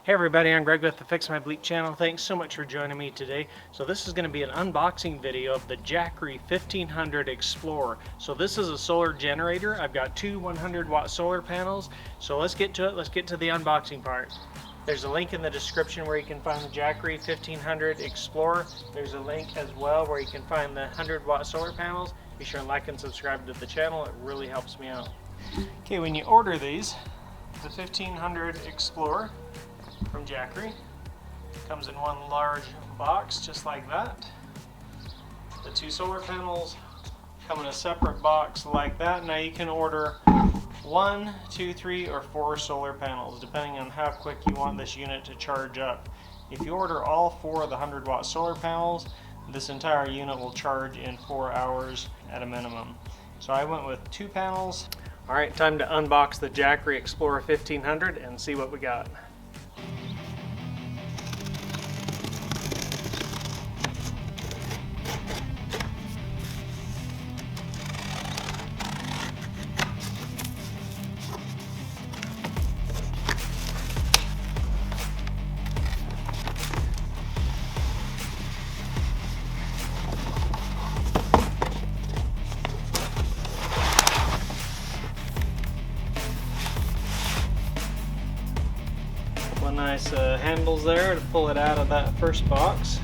Hey everybody, I'm Greg with the Fix My Bleep channel. Thanks so much for joining me today. So this is going to be an unboxing video of the Jackery 1500 Explorer. So this is a solar generator. I've got two 100-watt solar panels. So let's get to it. Let's get to the unboxing part. There's a link in the description where you can find the Jackery 1500 Explorer. There's a link as well where you can find the 100-watt solar panels. Be sure and like and subscribe to the channel. It really helps me out. Okay, when you order these, the 1500 Explorer from Jackery comes in one large box just like that. The two solar panels come in a separate box like that. Now you can order 1, 2, 3, or 4 solar panels depending on how quick you want this unit to charge up. If you order all 4 of the 100-watt solar panels, this entire unit will charge in 4 hours at a minimum. So I went with 2 panels. Alright, time to unbox the Jackery Explorer 1500 and see what we got. Nice handles there to pull it out of that first box.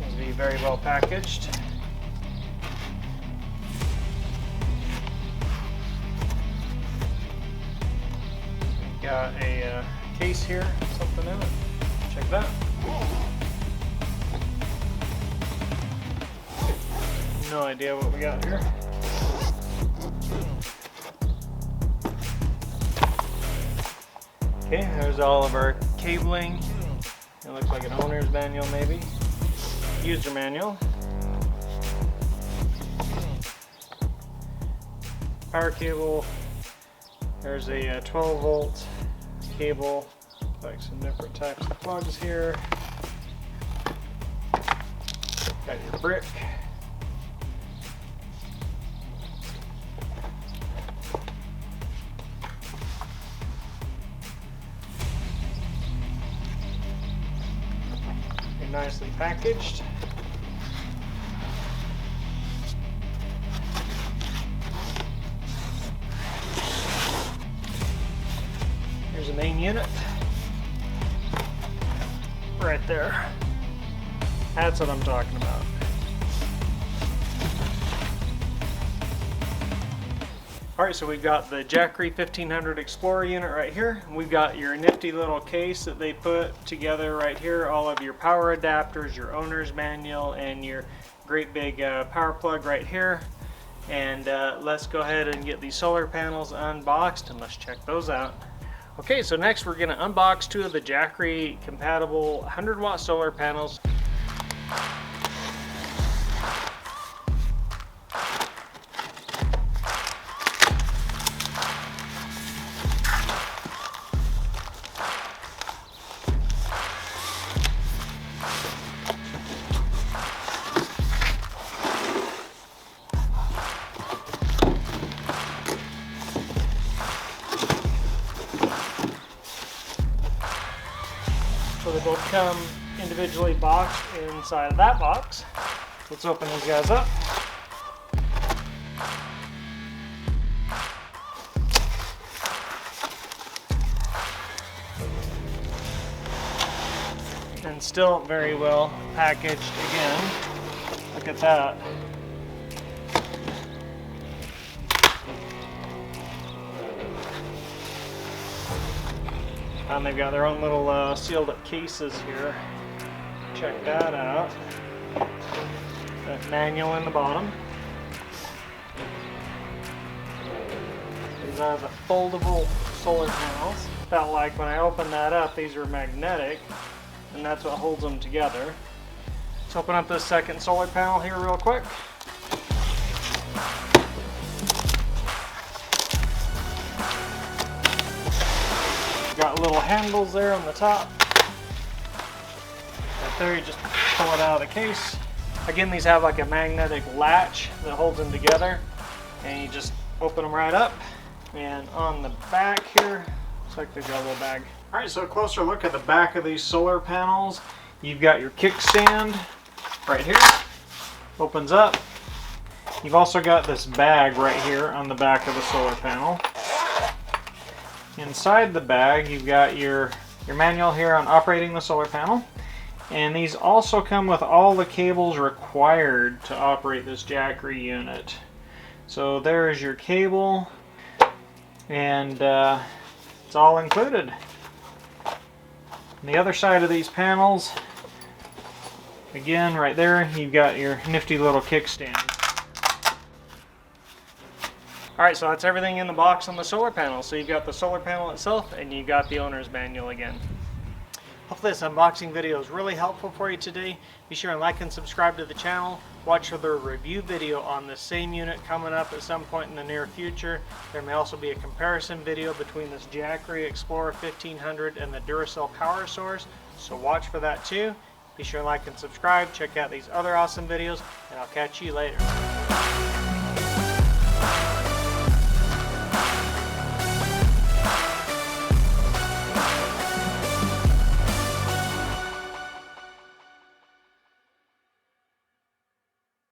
Seems to be very well packaged. Got a case here, something in it. Check that. No idea what we got here. Okay, there's all of our cabling. It looks like an owner's manual maybe. User manual. Power cable. There's a 12-volt cable. Like some different types of plugs here. Got your brick. You're nicely packaged. Here's the main unit. Right there. That's what I'm talking about. Alright, so we've got the Jackery 1500 Explorer unit right here. We've got your nifty little case that they put together right here. All of your power adapters, your owner's manual, and your great big power plug right here. And let's go ahead and get these solar panels unboxed and let's check those out. Okay, so next we're going to unbox 2 of the Jackery compatible 100-watt solar panels. So they both come individually boxed inside of that box. Let's open these guys up. And still very well packaged again. Look at that. And they've got their own little sealed up cases here. Check that out. That manual in the bottom. These are the foldable solar panels. Felt like when I opened that up, these are magnetic, and that's what holds them together. Let's open up this second solar panel here real quick. Got little handles there on the top. Right there, you just pull it out of the case. Again, these have like a magnetic latch that holds them together, and you just open them right up. And on the back here, looks like they've got a little bag. All right, so a closer look at the back of these solar panels. You've got your kickstand right here, opens up. You've also got this bag right here on the back of the solar panel. Inside the bag, you've got your manual here on operating the solar panel. And these also come with all the cables required to operate this Jackery unit. So there is your cable, and it's all included. On the other side of these panels, again right there, you've got your nifty little kickstand. Alright, so that's everything in the box on the solar panel. So you've got the solar panel itself, and you've got the owner's manual again. Hopefully this unboxing video is really helpful for you today. Be sure and like and subscribe to the channel. Watch for the review video on the same unit coming up at some point in the near future. There may also be a comparison video between this Jackery Explorer 1500 and the Duracell power source, so watch for that too. Be sure and like and subscribe. Check out these other awesome videos, and I'll catch you later.